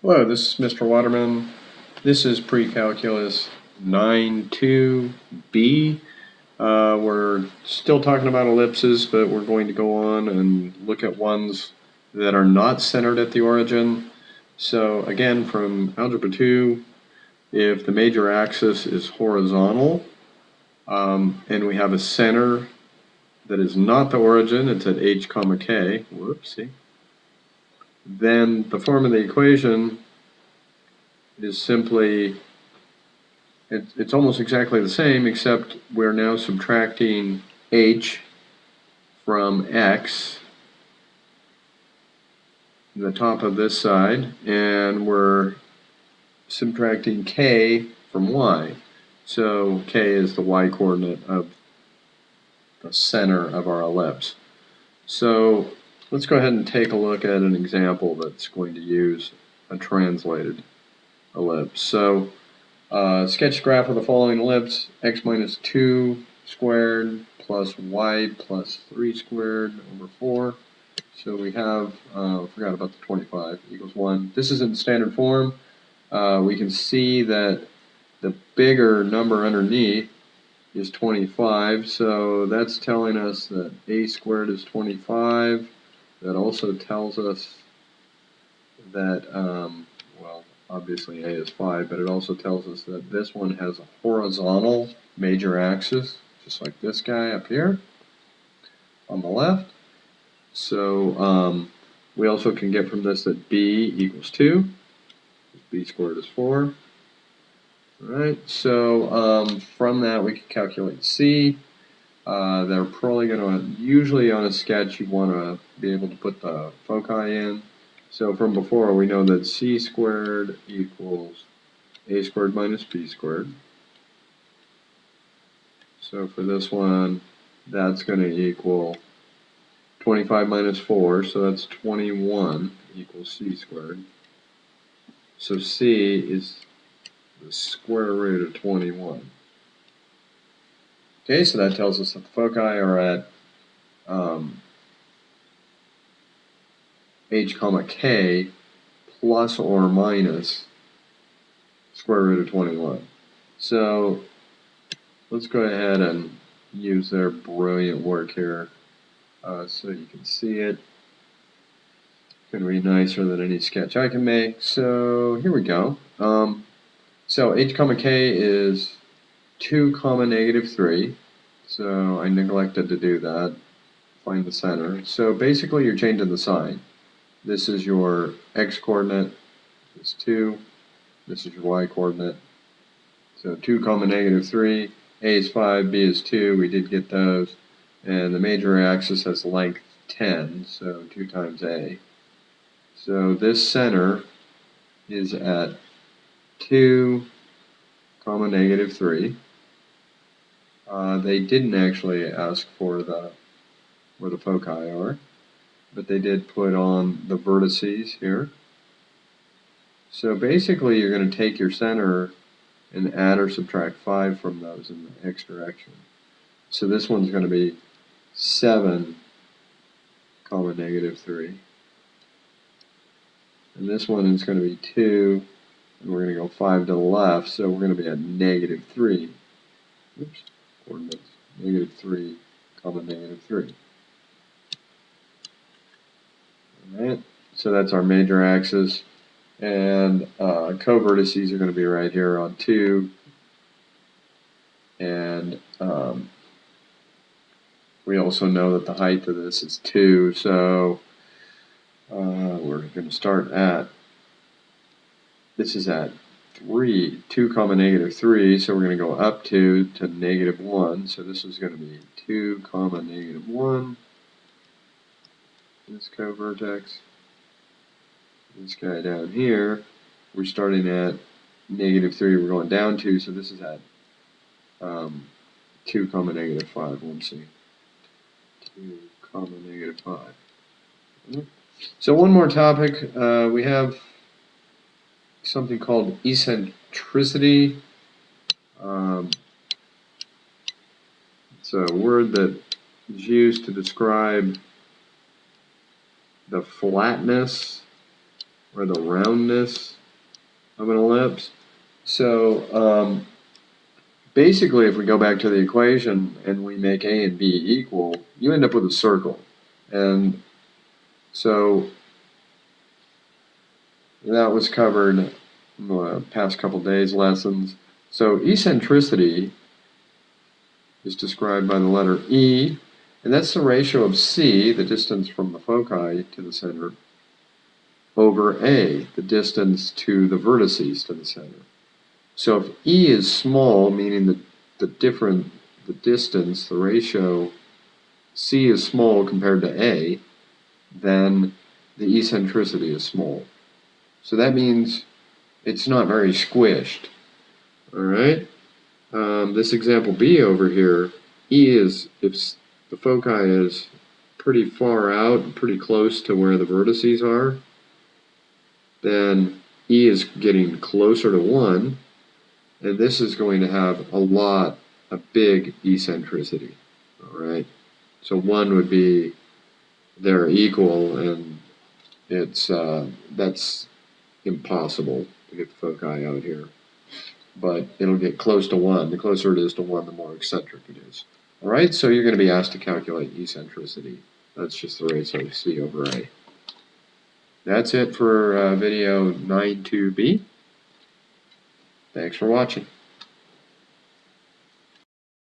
Hello, this is Mr. Waterman. This is Pre-Calculus 9.2b. We're still talking about ellipses, but we're going to go on and look at ones that are not centered at the origin. So again, from Algebra 2, if the major axis is horizontal, and we have a center that is not the origin, it's at h comma k, whoopsie, then the form of the equation is simply, it's almost exactly the same, except we're now subtracting h from x, the top of this side, and we're subtracting k from y. So k is the y coordinate of the center of our ellipse. So let's go ahead and take a look at an example that's going to use a translated ellipse. So sketch graph of the following ellipse: x minus 2 squared plus y plus 3 squared over 4. So we have, forgot about the 25, equals 1. This is in standard form. We can see that the bigger number underneath is 25, so that's telling us that a squared is 25. That also tells us that, well, obviously a is 5, but it also tells us that this one has a horizontal major axis, just like this guy up here on the left. So we also can get from this that b equals 2. B squared is 4. Alright, so from that we can calculate c. They're probably going to, usually on a sketch you want to be able to put the foci in. So from before we know that c squared equals a squared minus b squared. So for this one, that's going to equal 25 minus 4, so that's 21 equals c squared. So c is the square root of 21. Okay, so that tells us that the foci are at h comma k plus or minus square root of 21. So let's go ahead and use their brilliant work here so you can see it. It's going to be nicer than any sketch I can make. So here we go. So h comma k is 2 comma negative 3. So I neglected to do that. Find the center. So basically you're changing the sign. This is your x coordinate, this is 2, this is your y coordinate. So 2 comma negative 3, a is 5, b is 2, we did get those. And the major axis has length 10, so 2 times a. So this center is at 2 comma negative 3. They didn't actually ask for where the foci are, but they did put on the vertices here. So basically you're going to take your center and add or subtract 5 from those in the x direction. So this one's going to be 7 comma negative 3. And this one is going to be 2, and we're going to go 5 to the left, so we're going to be at negative 3. Oops, coordinates, negative 3 comma negative 3. Alright, so that's our major axis. And co-vertices are going to be right here on 2. And we also know that the height of this is 2, so we're going to start at, this is at 2 comma negative 3, so we're going to go up 2 to negative 1, so this is going to be 2 comma negative 1, this co-vertex. This guy down here, we're starting at negative 3, we're going down 2, so this is at 2 comma negative 5, let's see, 2 comma negative 5. So one more topic, we have something called eccentricity. It's a word that is used to describe the flatness or the roundness of an ellipse. So basically, if we go back to the equation and we make A and B equal, you end up with a circle. And so that was covered in the past couple days' lessons. So eccentricity is described by the letter E, and that's the ratio of C, the distance from the foci to the center, over A, the distance to the vertices to the center. So if E is small, meaning the distance, the ratio, C is small compared to A, then the eccentricity is small. So that means it's not very squished. All right. This example B over here, E is, if the foci is pretty far out, pretty close to where the vertices are, then E is getting closer to 1, and this is going to have a big eccentricity. All right. So 1 would be they're equal, and that's impossible to get the foci out here. But it'll get close to 1. The closer it is to 1, the more eccentric it is. All right, so you're going to be asked to calculate eccentricity. That's just the ratio of C over A. That's it for video 9.2b. Thanks for watching.